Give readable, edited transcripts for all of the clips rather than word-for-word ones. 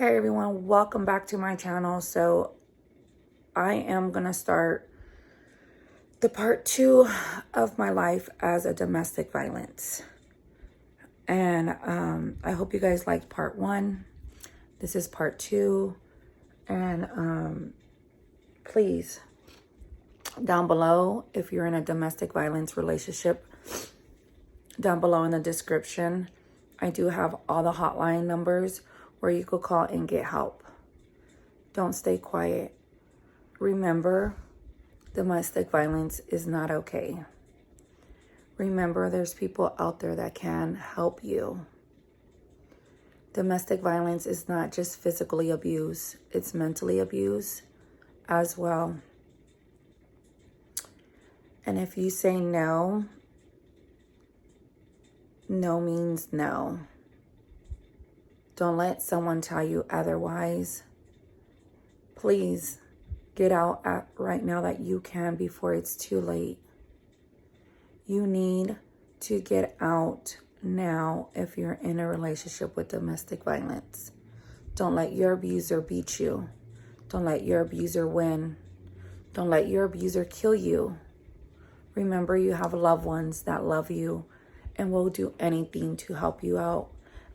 Hey everyone, welcome back to my channel. So I am gonna start the part 2 of my life as a domestic violence. And I hope you guys liked part 1. This is part 2. And please, down below, if you're in a domestic violence relationship, down below in the description, I do have all the hotline numbers where you could call and get help. Don't stay quiet. Remember, domestic violence is not okay. Remember, there's people out there that can help you. Domestic violence is not just physically abuse, it's mentally abuse as well. And if you say no, no means no. Don't let someone tell you otherwise. Please get out right now that you can before it's too late. You need to get out now if you're in a relationship with domestic violence. Don't let your abuser beat you. Don't let your abuser win. Don't let your abuser kill you. Remember, you have loved ones that love you and will do anything to help you out.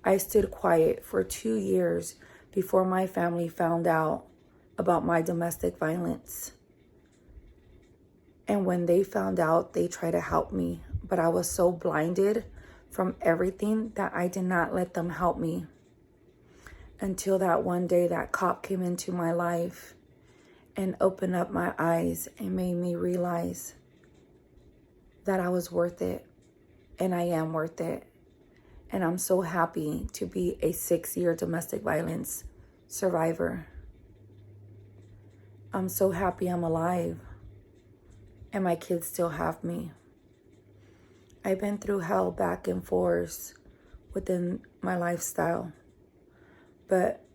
I stood quiet for 2 years before my family found out about my domestic violence. And when they found out, they tried to help me. But I was so blinded from everything that I did not let them help me. Until that one day that cop came into my life and opened up my eyes and made me realize that I was worth it. And I am worth it. And I'm so happy to be a 6-year domestic violence survivor. I'm so happy I'm alive. And my kids still have me. I've been through hell back and forth within my lifestyle. But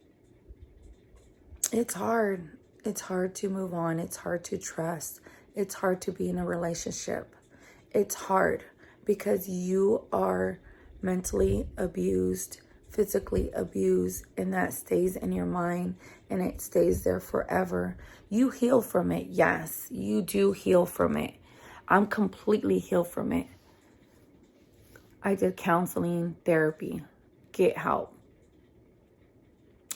it's hard. It's hard to move on. It's hard to trust. It's hard to be in a relationship. It's hard because you are mentally abused, physically abused, and that stays in your mind and it stays there forever. You heal from it. Yes, you do heal from it. I'm completely healed from it. I did counseling, therapy, get help.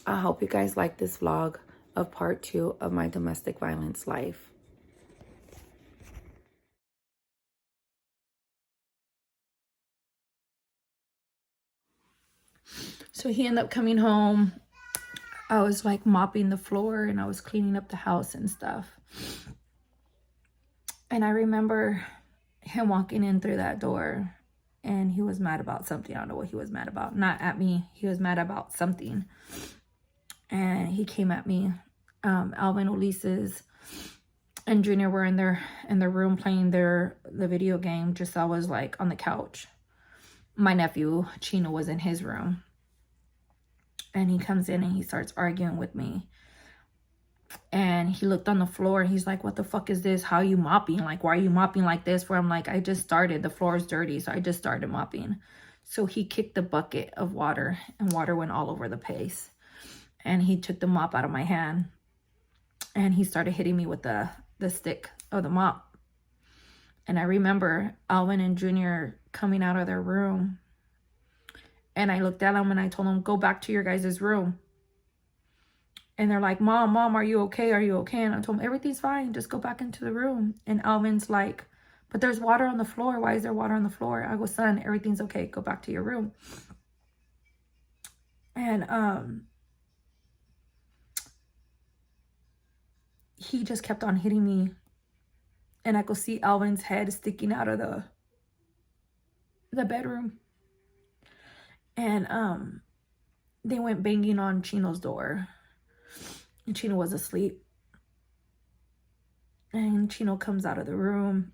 I hope you guys like this vlog of part 2 of my domestic violence life. So he ended up coming home. I was like mopping the floor and I was cleaning up the house and stuff. And I remember him walking in through that door and he was mad about something. I don't know what he was mad about. Not at me. He was mad about something. And he came at me. Alvin, Ulises, and Junior were in their room playing the video game. Just I was like on the couch. My nephew, Chino, was in his room. And he comes in and he starts arguing with me. And he looked on the floor and he's like, what the fuck is this? How are you mopping? Like, why are you mopping like this? Where I'm like, I just started. The floor is dirty. So I just started mopping. So he kicked the bucket of water and water went all over the place. And he took the mop out of my hand. And he started hitting me with the stick of the mop. And I remember Alvin and Junior coming out of their room. And I looked at them and I told them, go back to your guys' room. And they're like, Mom, are you okay? Are you okay? And I told them, everything's fine. Just go back into the room. And Alvin's like, but there's water on the floor. Why is there water on the floor? I go, son, everything's okay. Go back to your room. And he just kept on hitting me. And I could see Alvin's head sticking out of the bedroom. And they went banging on Chino's door. And Chino was asleep. And Chino comes out of the room.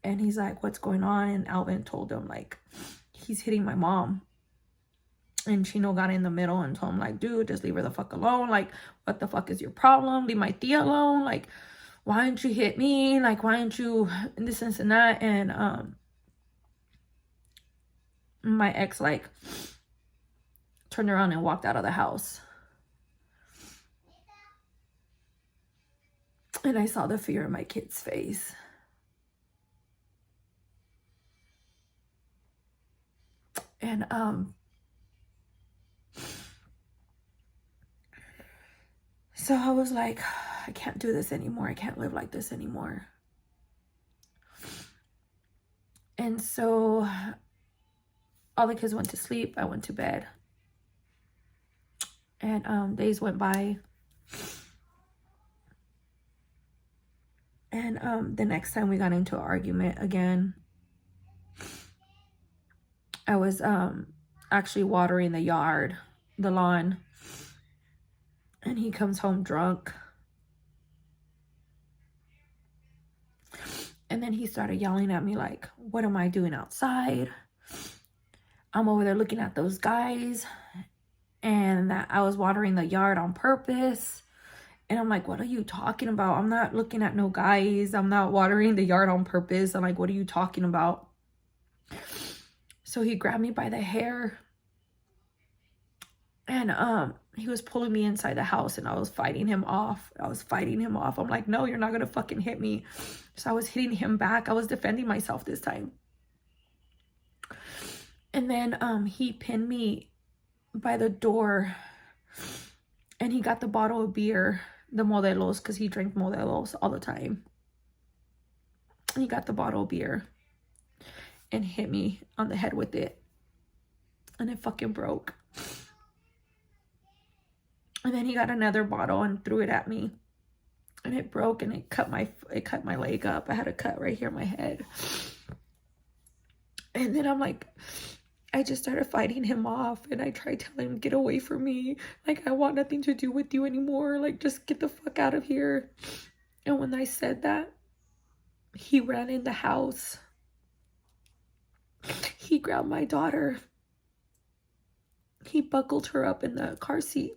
And he's like, what's going on? And Alvin told him, like, he's hitting my mom. And Chino got in the middle and told him, like, dude, just leave her the fuck alone. Like, what the fuck is your problem? Leave my tia alone. Like, why don't you hit me? Like, why don't you this and that? And my ex, like, turned around and walked out of the house. And I saw the fear in my kid's face. And so I was like, I can't do this anymore. I can't live like this anymore. And so all the kids went to sleep. I went to bed. And days went by. And the next time we got into an argument again, I was actually watering the lawn. And he comes home drunk. And then he started yelling at me like, what am I doing outside? I'm over there looking at those guys. And that I was watering the yard on purpose. And I'm like, what are you talking about? I'm not looking at no guys. I'm not watering the yard on purpose. I'm like, what are you talking about? So he grabbed me by the hair. And he was pulling me inside the house, and I was fighting him off. I'm like, no, you're not going to fucking hit me. So I was hitting him back. I was defending myself this time. And then he pinned me by the door, and he got the bottle of beer, the Modelos, because he drank Modelos all the time. He got the bottle of beer and hit me on the head with it. And it fucking broke. And then he got another bottle and threw it at me. And it broke, and it cut my leg up. I had a cut right here on my head. And then I'm like, I just started fighting him off, and I tried telling him, get away from me. Like, I want nothing to do with you anymore. Like, just get the fuck out of here. And when I said that, he ran in the house. He grabbed my daughter. He buckled her up in the car seat.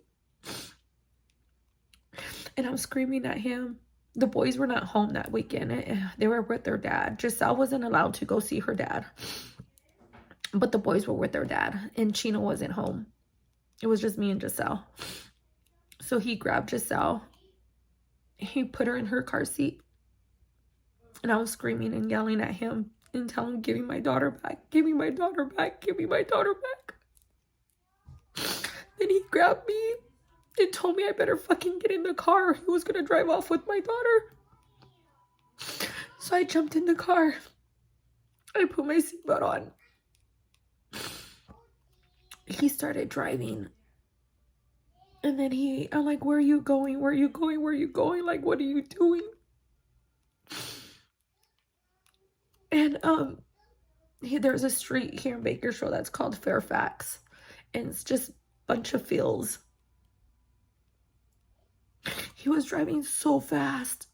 And I'm screaming at him. The boys were not home that weekend. They were with their dad. Giselle wasn't allowed to go see her dad. But the boys were with their dad. And Chino wasn't home. It was just me and Giselle. So he grabbed Giselle. He put her in her car seat. And I was screaming and yelling at him and telling him, give me my daughter back. Give me my daughter back. Give me my daughter back. Then he grabbed me and told me I better fucking get in the car. He was going to drive off with my daughter. So I jumped in the car. I put my seatbelt on. He started driving. And then I'm like, where are you going? Where are you going? Where are you going? Like, what are you doing? And there's a street here in Bakersfield that's called Fairfax. And it's just a bunch of fields. He was driving so fast.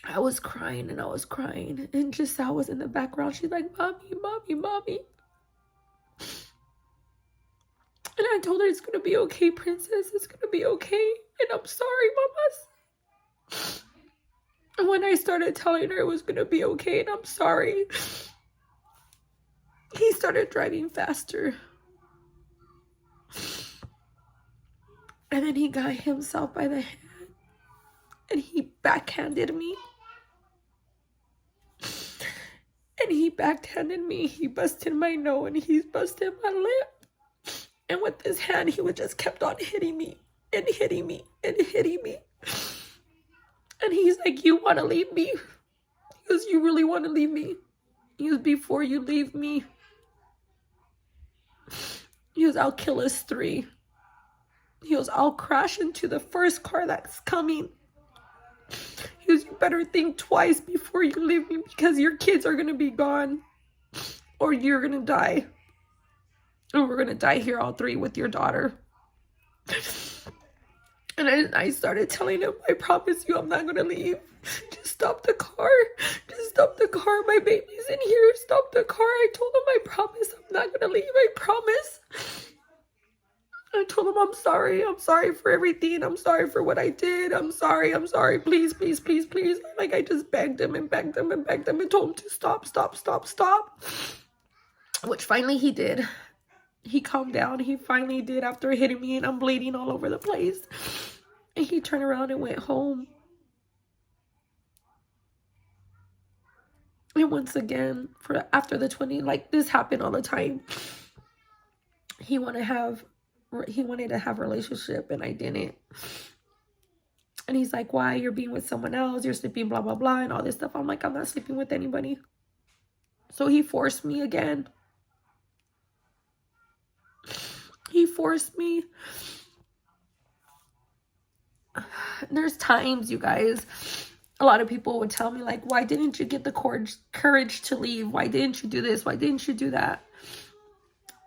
I was crying and I was crying. And Giselle was in the background. She's like, mommy, mommy, mommy. And I told her, it's going to be okay, princess. It's going to be okay. And I'm sorry, mamas. And when I started telling her it was going to be okay and I'm sorry, he started driving faster. And then he got himself by the hand and he backhanded me. And he backhanded me. He busted my nose and he busted my lip. And with his hand, he would just kept on hitting me and hitting me and hitting me. And he's like, you want to leave me? He goes, you really want to leave me? He goes, before you leave me. He goes, I'll kill us 3. He goes, I'll crash into the first car that's coming. He goes, you better think twice before you leave me because your kids are going to be gone or you're going to die. And we're going to die here all 3 with your daughter. And I started telling him, I promise you I'm not going to leave. Just stop the car. Just stop the car. My baby's in here. Stop the car. I told him, I promise I'm not going to leave. I promise. I told him, I'm sorry. I'm sorry for everything. I'm sorry for what I did. I'm sorry. I'm sorry. Please, please, please, please. Like, I just begged him and begged him and begged him and told him to stop, stop, stop, stop. Which finally he did. He calmed down. He finally did after hitting me and I'm bleeding all over the place. And he turned around and went home. And once again, after the 20, like, this happened all the time. He wanted to have a relationship, and I didn't. And he's like, why? You're being with someone else, you're sleeping, blah, blah, blah, and all this stuff. I'm like, I'm not sleeping with anybody. So he forced me again. He forced me. There's times, you guys, a lot of people would tell me, like, why didn't you get the courage to leave? Why didn't you do this? Why didn't you do that?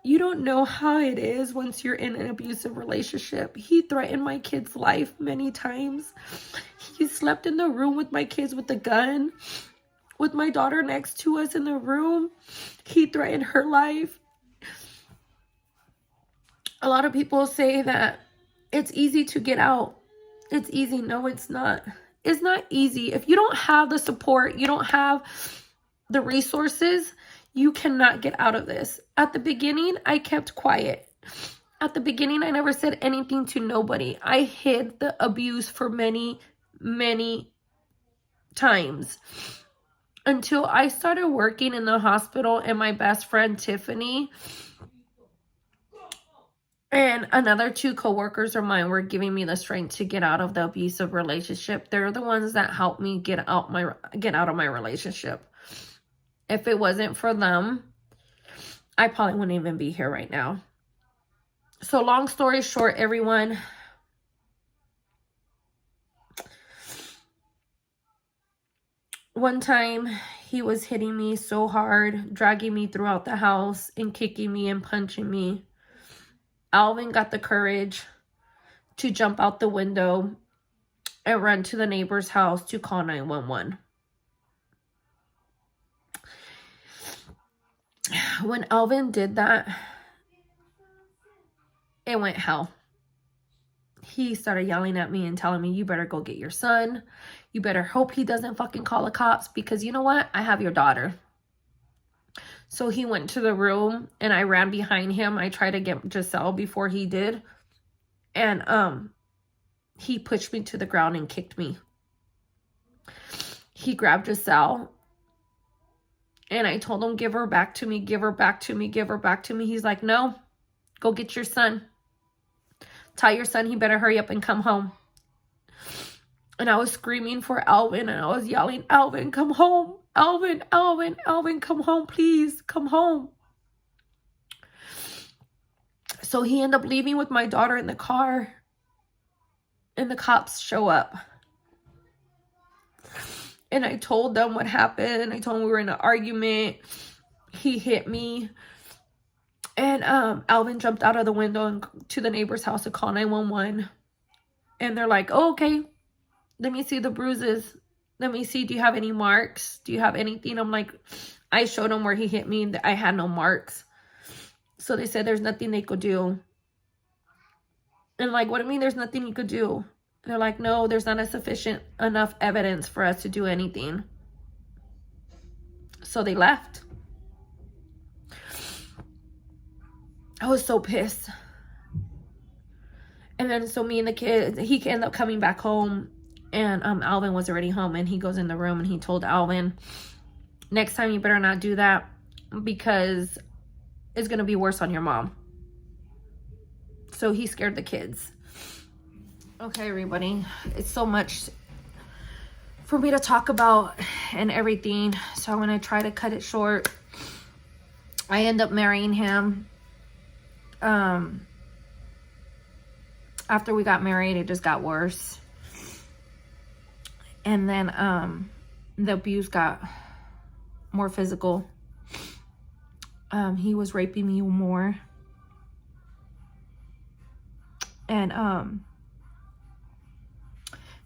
You don't know how it is once you're in an abusive relationship. He threatened my kid's life many times. He slept in the room with my kids with a gun, with my daughter next to us in the room. He threatened her life. A lot of people say that it's easy to get out. It's easy. No, it's not. It's not easy. If you don't have the support, you don't have the resources, you cannot get out of this. At the beginning, I kept quiet. At the beginning, I never said anything to nobody. I hid the abuse for many, many times until I started working in the hospital, and my best friend, Tiffany, and another 2 coworkers of mine were giving me the strength to get out of the abusive relationship. They're the ones that helped me get out of my relationship. If it wasn't for them, I probably wouldn't even be here right now. So long story short, everyone, one time he was hitting me so hard, dragging me throughout the house and kicking me and punching me. Alvin got the courage to jump out the window and run to the neighbor's house to call 911. When Alvin did that, it went hell. He started yelling at me and telling me, you better go get your son. You better hope he doesn't fucking call the cops, because you know what? I have your daughter. So he went to the room and I ran behind him. I tried to get Giselle before he did. And he pushed me to the ground and kicked me. He grabbed Giselle. And I told him, give her back to me, give her back to me, give her back to me. He's like, no, go get your son. Tell your son he better hurry up and come home. And I was screaming for Alvin, and I was yelling, Alvin, come home. Alvin, Alvin, Alvin, come home, please. Come home. So he ended up leaving with my daughter in the car. And the cops show up. And I told them what happened. I told them we were in an argument. He hit me. And Alvin jumped out of the window and to the neighbor's house to call 911. And they're like, oh, okay. Let me see the bruises. Let me see, do you have any marks? Do you have anything? I'm like, I showed them where he hit me and I had no marks. So they said there's nothing they could do. And like, what do you mean there's nothing you could do? They're like, no, there's not a sufficient enough evidence for us to do anything. So they left. I was so pissed. And then so me and the kid, he ended up coming back home. And Alvin was already home. And he goes in the room and he told Alvin, next time you better not do that, because it's going to be worse on your mom. So he scared the kids. Okay, everybody. It's so much for me to talk about and everything. So I'm going to try to cut it short. I end up marrying him. After we got married, it just got worse. And then the abuse got more physical. He was raping me more. And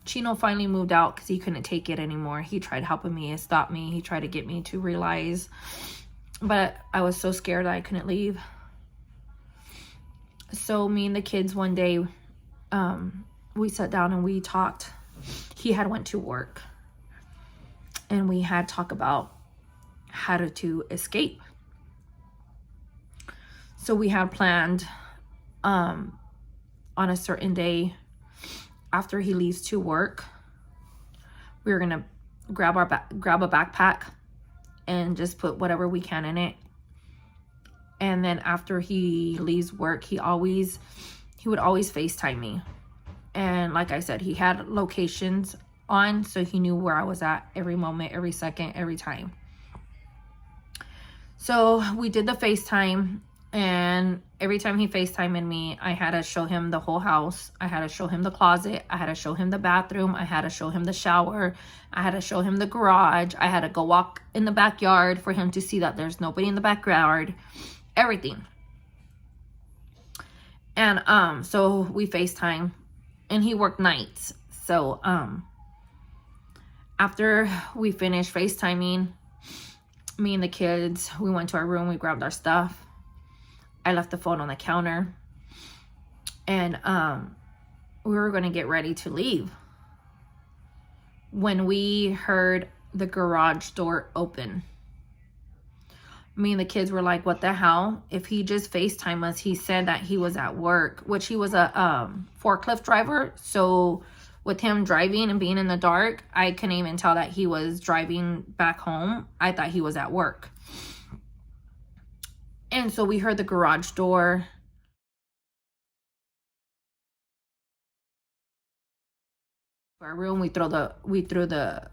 Chino finally moved out because he couldn't take it anymore. He tried helping me and stop me. He tried to get me to realize. But I was so scared that I couldn't leave. So me and the kids one day, we sat down and we talked. He had went to work. And we had talked about how to escape. So we had planned on a certain day after he leaves to work, we were gonna grab a backpack and just put whatever we can in it. And then after he leaves work, he would always FaceTime me. And like I said, he had locations on, so he knew where I was at every moment, every second, every time. So we did the FaceTime, and every time he FaceTimed me, I had to show him the whole house. I had to show him the closet. I had to show him the bathroom. I had to show him the shower. I had to show him the garage. I had to go walk in the backyard for him to see that there's nobody in the backyard. Everything. And so we FaceTime, and he worked nights. So after we finished FaceTiming, me and the kids, we went to our room, we grabbed our stuff. I left the phone on the counter, and we were going to get ready to leave when we heard the garage door open. Me and the kids were like, what the hell? If he just FaceTimed us, he said that he was at work, which he was a forklift driver. So with him driving and being in the dark, I couldn't even tell that he was driving back home. I thought he was at work. And so we heard the garage door. Our room, we threw the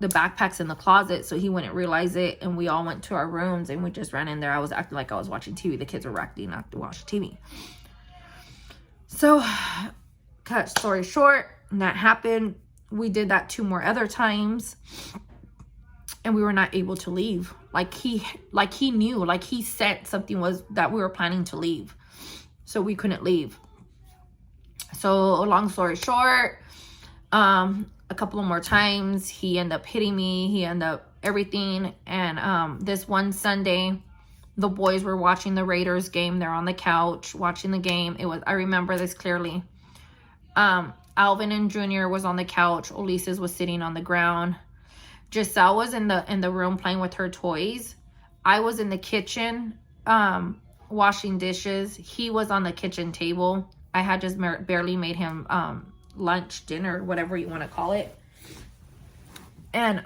backpacks in the closet so he wouldn't realize it, and we all went to our rooms and we just ran in there. I was acting like I was watching TV. The kids were acting not to watch TV. So, cut story short, that happened. We did that 2 more other times, and we were not able to leave. Like he knew, like he said something was that we were planning to leave, so we couldn't leave. So long story short, a couple of more times he ended up hitting me. He ended up everything. And this one Sunday, the boys were watching the Raiders game. They're on the couch watching the game. I remember this clearly. Alvin and Junior was on the couch. Ulises was sitting on the ground. Giselle was in the room playing with her toys. I was in the kitchen washing dishes. He was on the kitchen table. I had just barely made him lunch, dinner, whatever you want to call it. And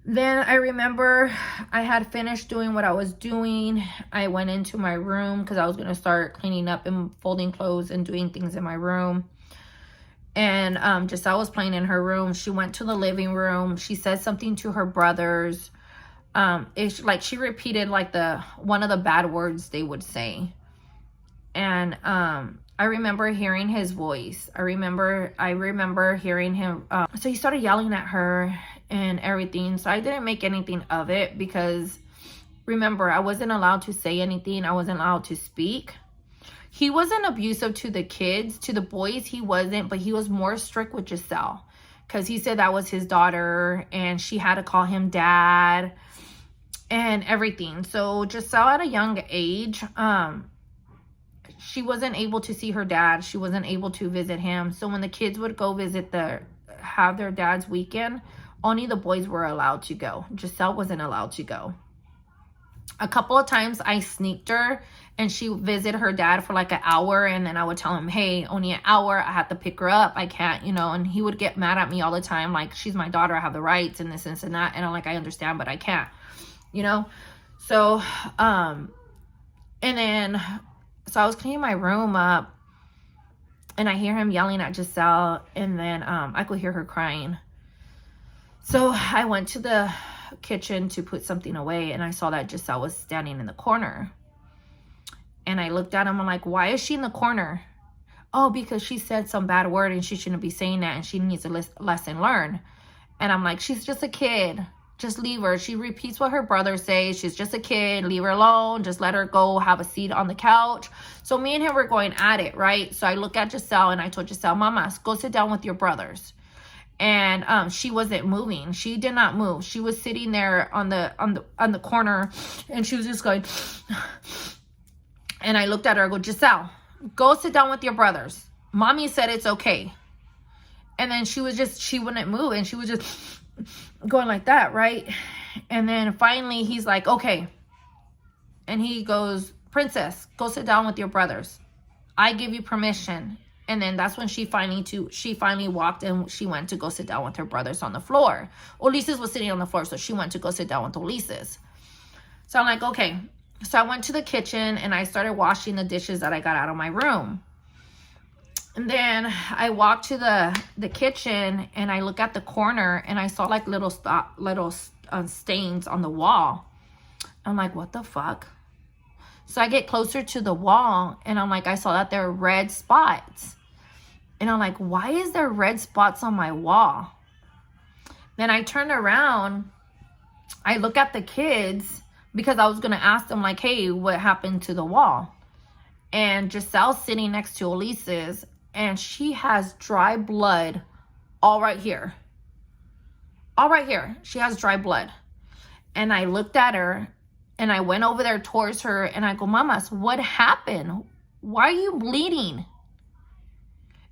then I remember I had finished doing what I was doing. I went into my room because I was going to start cleaning up and folding clothes and doing things in my room. And Giselle was playing in her room. She went to the living room. She said something to her brothers. It's like she repeated like one of the bad words they would say. And I remember hearing his voice. I remember hearing him. So he started yelling at her and everything. So I didn't make anything of it because, remember, I wasn't allowed to say anything. I wasn't allowed to speak. He wasn't abusive to the kids. To the boys, he wasn't. But he was more strict with Giselle because he said that was his daughter and she had to call him dad and everything. So Giselle at a young age, she wasn't able to see her dad. She wasn't able to visit him. So when the kids would go have their dad's weekend, only the boys were allowed to go. Giselle wasn't allowed to go. A couple of times I sneaked her and she visited her dad for like an hour, and then I would tell him, hey, only an hour. I have to pick her up. I can't, and he would get mad at me all the time. Like, she's my daughter. I have the rights and this and that. And I'm like, I understand, but I can't, So, so I was cleaning my room up and I hear him yelling at Giselle, and then I could hear her crying. So I went to the kitchen to put something away, and I saw that Giselle was standing in the corner. And I looked at him, I'm like, why is she in the corner? Oh, because she said some bad word and she shouldn't be saying that and she needs a lesson learned. And I'm like, she's just a kid. Just leave her. She repeats what her brothers say. She's just a kid. Leave her alone. Just let her go have a seat on the couch. So me and him were going at it, right? So I look at Giselle and I told Giselle, Mama, go sit down with your brothers. And she wasn't moving. She did not move. She was sitting there on the corner, and she was just going. And I looked at her. I go, Giselle, go sit down with your brothers. Mommy said it's okay. And then she wouldn't move, and she was just going like that, right? And then finally he's like, okay. And he goes, Princess, go sit down with your brothers. I give you permission. And then that's when she finally walked and she went to go sit down with her brothers on the floor. Ulises was sitting on the floor, so she went to go sit down with Ulises. So I'm like, okay. So I went to the kitchen and I started washing the dishes that I got out of my room. And then I walked to the kitchen and I look at the corner and I saw like little stains on the wall. I'm like, what the fuck? So I get closer to the wall and I'm like, I saw that there were red spots. And I'm like, why is there red spots on my wall? Then I turn around, I look at the kids because I was going to ask them like, hey, what happened to the wall? And Giselle's sitting next to Ulises and she has dry blood all right here. All right here. She has dry blood. And I looked at her and I went over there towards her and I go, Mamas, what happened? Why are you bleeding?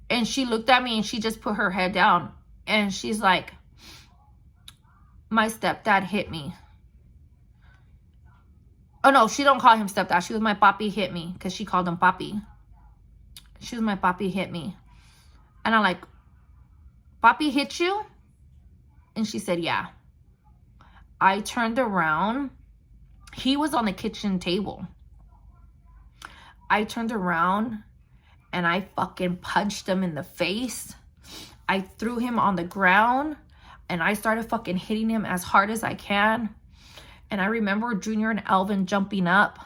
And she looked at me and she just put her head down. And she's like, my stepdad hit me. Oh, no, she don't call him stepdad. She was my papi hit me because she called him papi. She was my papi hit me. And I'm like, papi hit you? And she said, yeah. I turned around. He was on the kitchen table. I turned around and I fucking punched him in the face. I threw him on the ground and I started fucking hitting him as hard as I can. And I remember Junior and Alvin jumping up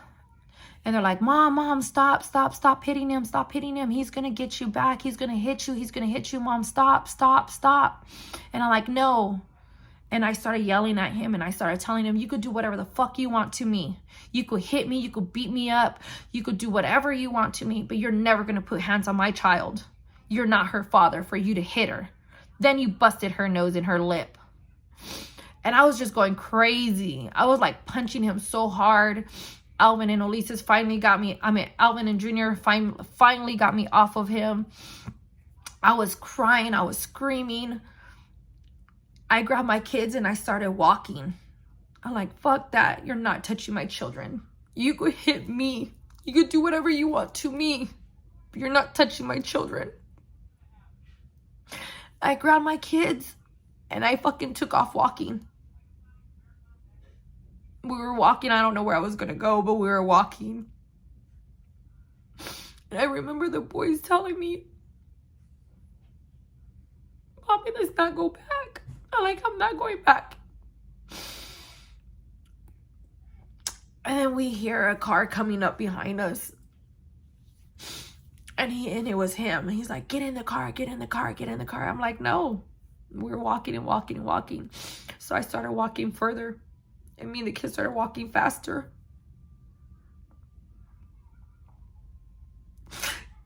and they're like, Mom, stop hitting him. Stop hitting him. He's going to get you back. He's going to hit you. He's going to hit you, Mom. Stop. And I'm like, no. And I started yelling at him and I started telling him, you could do whatever the fuck you want to me. You could hit me. You could beat me up. You could do whatever you want to me, but you're never going to put hands on my child. You're not her father for you to hit her. Then you busted her nose and her lip. And I was just going crazy. I was like punching him so hard. Alvin and Ulises finally got me. Alvin and Junior finally got me off of him. I was crying. I was screaming. I grabbed my kids and I started walking. I'm like, fuck that. You're not touching my children. You could hit me. You could do whatever you want to me. But you're not touching my children. I grabbed my kids and I fucking took off walking. We were walking. I don't know where I was going to go, but we were walking. And I remember the boys telling me, Mommy, let's not go back. I'm not going back. And then we hear a car coming up behind us. And it was him. He's like, get in the car. I'm like, no. We're walking and walking and walking. So I started walking further. And me and the kids started walking faster.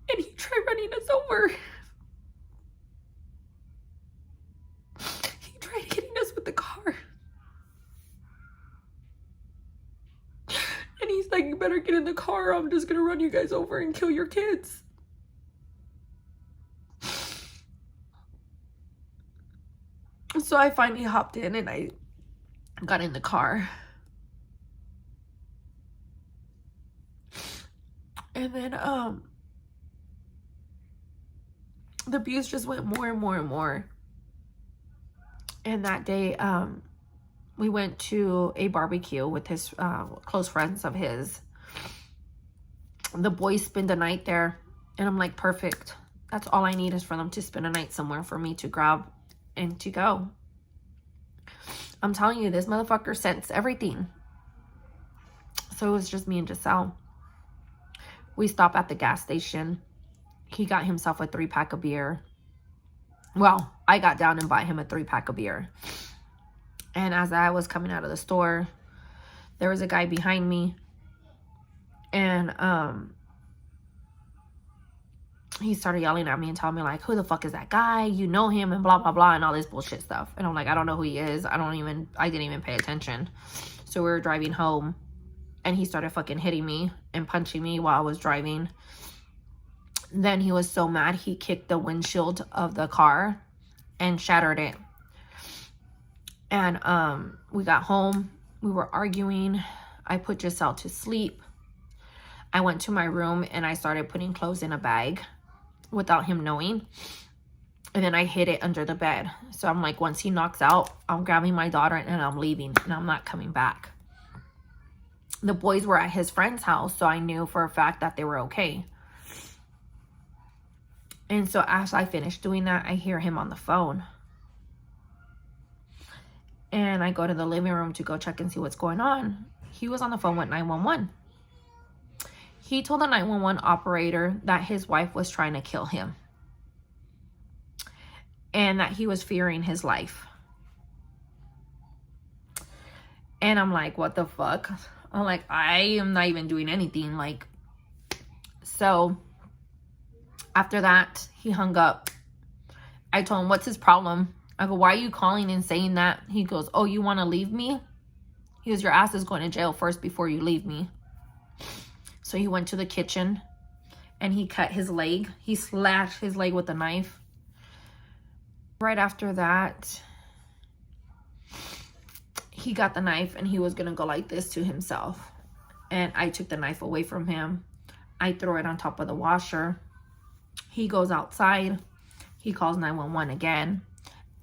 And he tried running us over. He tried hitting us with the car. And he's like, you better get in the car or I'm just going to run you guys over and kill your kids. So I finally hopped in and I got in the car. And then the abuse just went more and more and more. And that day we went to a barbecue with his close friends of his. The boys spent the night there and I'm like, perfect. That's all I need is for them to spend a night somewhere for me to grab and to go. I'm telling you, this motherfucker sensed everything. So it was just me and Giselle. We stopped at the gas station. He got himself a 3-pack of beer. Well, I got down and bought him a 3-pack of beer. And as I was coming out of the store, there was a guy behind me. And he started yelling at me and telling me like, who the fuck is that guy? You know him and blah, blah, blah, and all this bullshit stuff. And I'm like, I don't know who he is. I didn't even pay attention. So we were driving home and he started fucking hitting me and punching me while I was driving. Then he was so mad, he kicked the windshield of the car and shattered it. And we got home. We were arguing. I put Giselle to sleep. I went to my room and I started putting clothes in a bag without him knowing. And then I hid it under the bed. So I'm like, once he knocks out, I'm grabbing my daughter and I'm leaving and I'm not coming back. The boys were at his friend's house, so I knew for a fact that they were okay. And so as I finished doing that, I hear him on the phone. And I go to the living room to go check and see what's going on. He was on the phone with 911. He told the 911 operator that his wife was trying to kill him. And that he was fearing his life. And I'm like, what the fuck? I'm like, I am not even doing anything. Like, so after that, he hung up. I told him, what's his problem? I go, why are you calling and saying that? He goes, oh, you want to leave me? He goes, your ass is going to jail first before you leave me. So he went to the kitchen and he cut his leg. He slashed his leg with a knife. Right after that, he got the knife and he was going to go like this to himself. And I took the knife away from him. I throw it on top of the washer. He goes outside. He calls 911 again.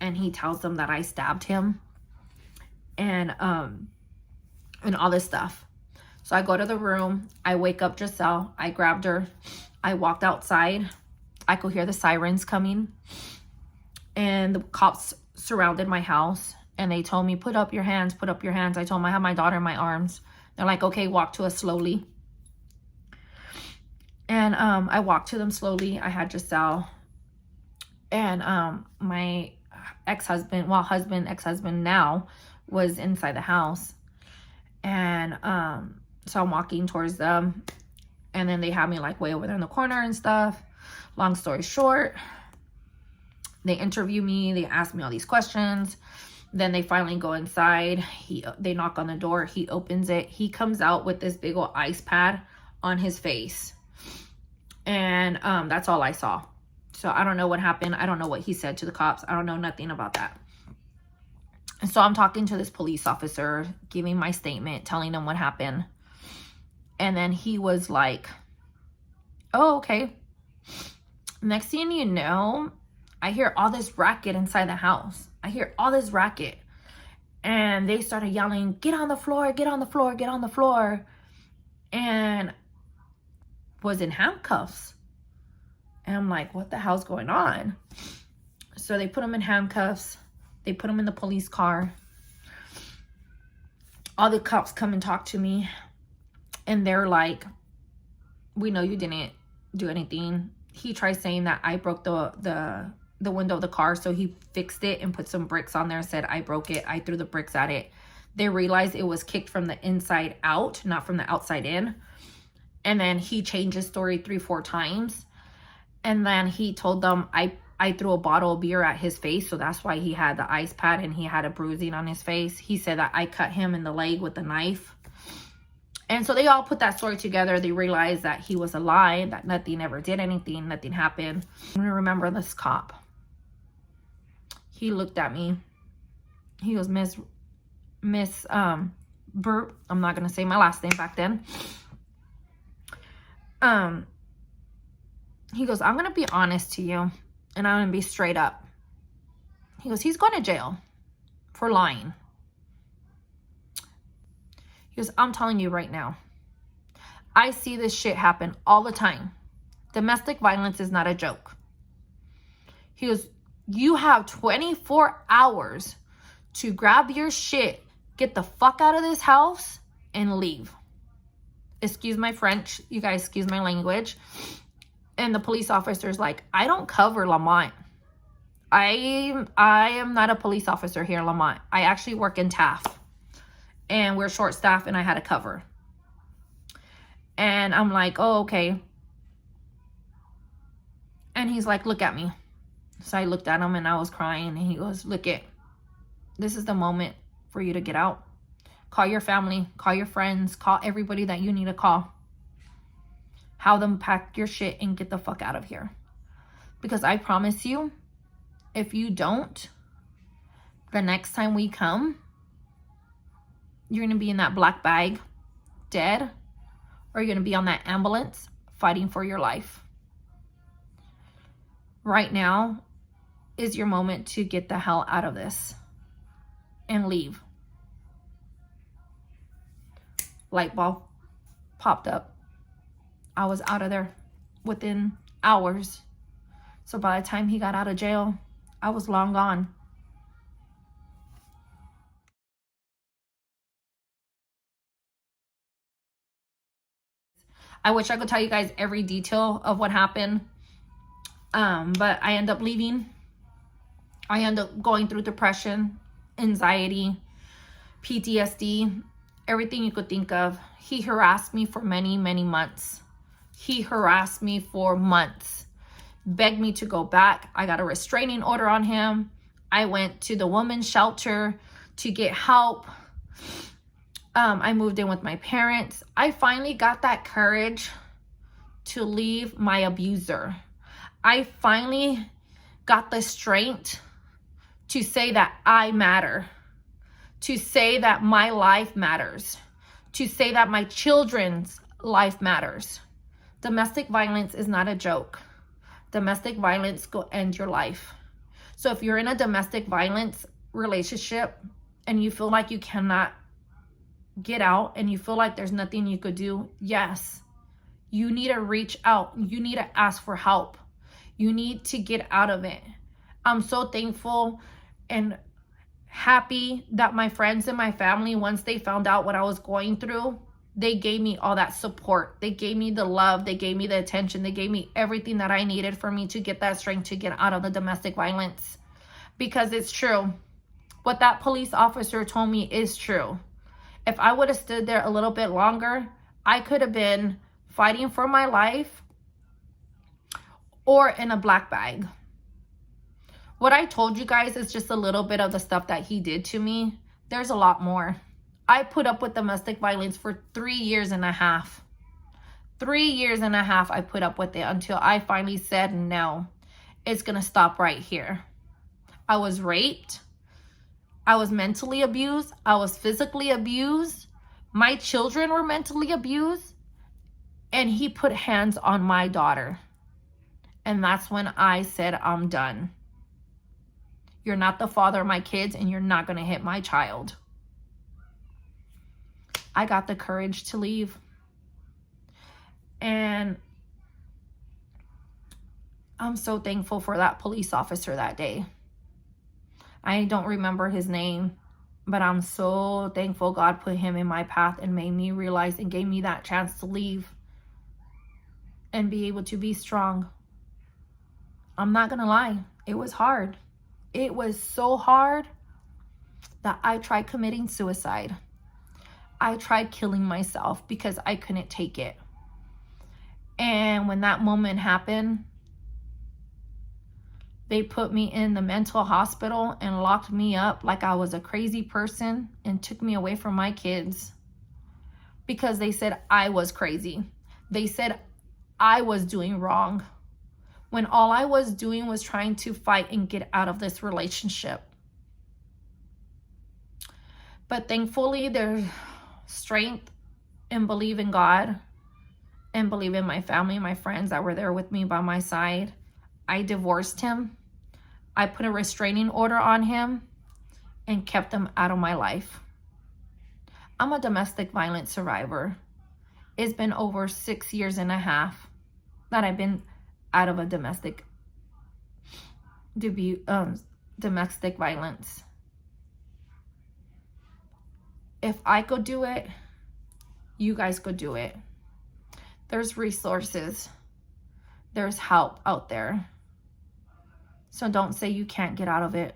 And he tells them that I stabbed him. And all this stuff. So I go to the room. I wake up Giselle. I grabbed her. I walked outside. I could hear the sirens coming. And the cops surrounded my house. And they told me, put up your hands, put up your hands. I told them I have my daughter in my arms. They're like, okay, walk to us slowly. And I walked to them slowly. I had Giselle. And my ex-husband, well, husband, ex-husband now, was inside the house. And so I'm walking towards them. And then they had me like way over there in the corner and stuff. Long story short, they interview me. They ask me all these questions. Then they finally go inside. They knock on the door. He opens it. He comes out with this big old ice pad on his face. And that's all I saw. So I don't know what happened. I don't know what he said to the cops. I don't know nothing about that. And so I'm talking to this police officer, giving my statement, telling him what happened. And then he was like, oh, okay. Next thing you know, I hear all this racket inside the house. I hear all this racket. And they started yelling, get on the floor, get on the floor, get on the floor. And was in handcuffs. And I'm like, what the hell's going on? So they put him in handcuffs. They put him in the police car. All the cops come and talk to me. And they're like, we know you didn't do anything. He tried saying that I broke the window of the car. So he fixed it and put some bricks on there and said, I broke it. I threw the bricks at it. They realized it was kicked from the inside out, not from the outside in. And then he changed his story 3-4 times. And then he told them I threw a bottle of beer at his face. So that's why he had the ice pad and he had a bruising on his face. He said that I cut him in the leg with a knife. And so they all put that story together. They realized that he was a lie, that nothing ever did anything, nothing happened. I'm gonna remember this cop. He looked at me. He goes, Miss Burt. I'm not gonna say my last name back then. He goes, I'm gonna be honest to you, and I'm gonna be straight up. He goes, he's going to jail for lying. He goes, I'm telling you right now, I see this shit happen all the time. Domestic violence is not a joke. He goes, you have 24 hours to grab your shit, get the fuck out of this house, and leave. Excuse my French. You guys, excuse my language. And the police officer's like, I don't cover Lamont. I am not a police officer here in Lamont. I actually work in Taft. And we're short staffed and I had a cover. And I'm like, oh, okay. And he's like, look at me. So I looked at him and I was crying. And he goes, look it. This is the moment for you to get out. Call your family. Call your friends. Call everybody that you need to call. Have them pack your shit and get the fuck out of here. Because I promise you, if you don't, the next time we come, you're going to be in that black bag, dead, or you're going to be on that ambulance fighting for your life. Right now is your moment to get the hell out of this and leave. Light bulb popped up. I was out of there within hours. So by the time he got out of jail, I was long gone. I wish I could tell you guys every detail of what happened. But I end up leaving. I end up going through depression, anxiety, PTSD, everything you could think of. He harassed me for many, many months. He harassed me for months, begged me to go back. I got a restraining order on him. I went to the women's shelter to get help. I moved in with my parents. I finally got that courage to leave my abuser. I finally got the strength to say that I matter, to say that my life matters, to say that my children's life matters. Domestic violence is not a joke. Domestic violence will end your life. So if you're in a domestic violence relationship and you feel like you cannot get out and you feel like there's nothing you could do, yes, you need to reach out. You need to ask for help. You need to get out of it. I'm so thankful and happy that my friends and my family, once they found out what I was going through, they gave me all that support. They gave me the love. They gave me the attention. They gave me everything that I needed for me to get that strength to get out of the domestic violence. Because it's true. What that police officer told me is true. If I would have stood there a little bit longer, I could have been fighting for my life or in a black bag. What I told you guys is just a little bit of the stuff that he did to me. There's a lot more. I put up with domestic violence for 3 years and a half. 3 years and a half I put up with it until I finally said, no, it's going to stop right here. I was raped. I was mentally abused. I was physically abused. My children were mentally abused. And he put hands on my daughter. And that's when I said, I'm done. You're not the father of my kids, and you're not going to hit my child. I got the courage to leave. And I'm so thankful for that police officer that day. I don't remember his name, but I'm so thankful God put him in my path and made me realize and gave me that chance to leave and be able to be strong. I'm not going to lie. It was hard. It was so hard that I tried committing suicide. I tried killing myself because I couldn't take it. And when that moment happened, they put me in the mental hospital and locked me up like I was a crazy person and took me away from my kids because they said I was crazy. They said I was doing wrong when all I was doing was trying to fight and get out of this relationship. But thankfully, there's strength and believe in God and believe in my family, my friends that were there with me by my side. I divorced him. I put a restraining order on him and kept him out of my life. I'm a domestic violence survivor. It's been over 6 years and a half that I've been out of a domestic violence. If I could do it, you guys could do it. There's resources. There's help out there. So don't say you can't get out of it,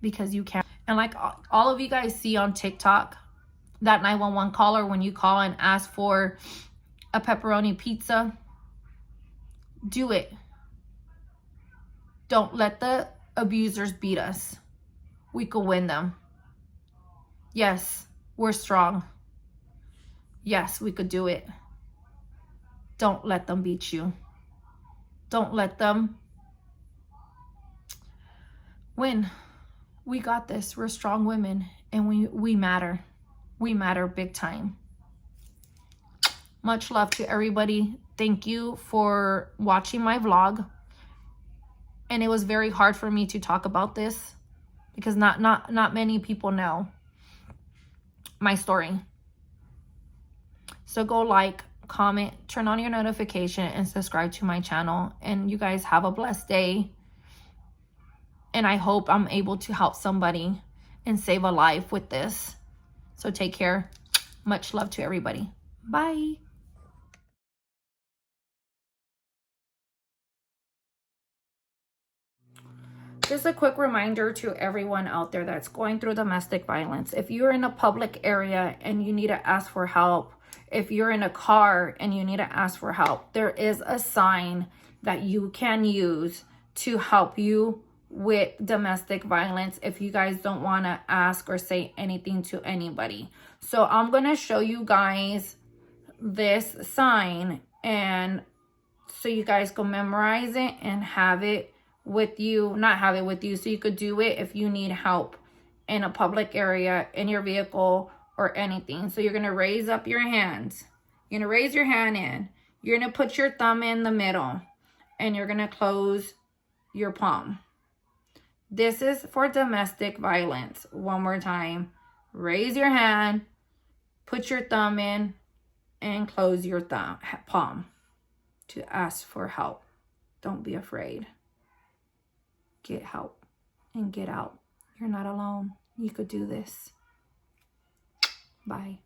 because you can. And like all of you guys see on TikTok, that 911 caller when you call and ask for a pepperoni pizza, do it. Don't let the abusers beat us. We could win them. Yes, we're strong. Yes, we could do it. Don't let them beat you. Don't let them win. We got this. We're strong women, and we matter. We matter big time. Much love to everybody. Thank you for watching my vlog. And it was very hard for me to talk about this because not many people know my story. So go like, comment, turn on your notification, and subscribe to my channel. And you guys have a blessed day. And I hope I'm able to help somebody and save a life with this. So take care. Much love to everybody. Bye. Just a quick reminder to everyone out there that's going through domestic violence. If you're in a public area and you need to ask for help, if you're in a car and you need to ask for help, there is a sign that you can use to help you with domestic violence if you guys don't want to ask or say anything to anybody. So I'm going to show you guys this sign, and so you guys can memorize it and have it with you, not have it with you, so you could do it if you need help in a public area, in your vehicle, or anything. So you're going to raise up your hands. You're going to raise your hand in. You're going to put your thumb in the middle, and you're going to close your palm. This is for domestic violence. One more time. Raise your hand, put your thumb in, and close your palm to ask for help. Don't be afraid. Get help and get out. You're not alone. You could do this. Bye.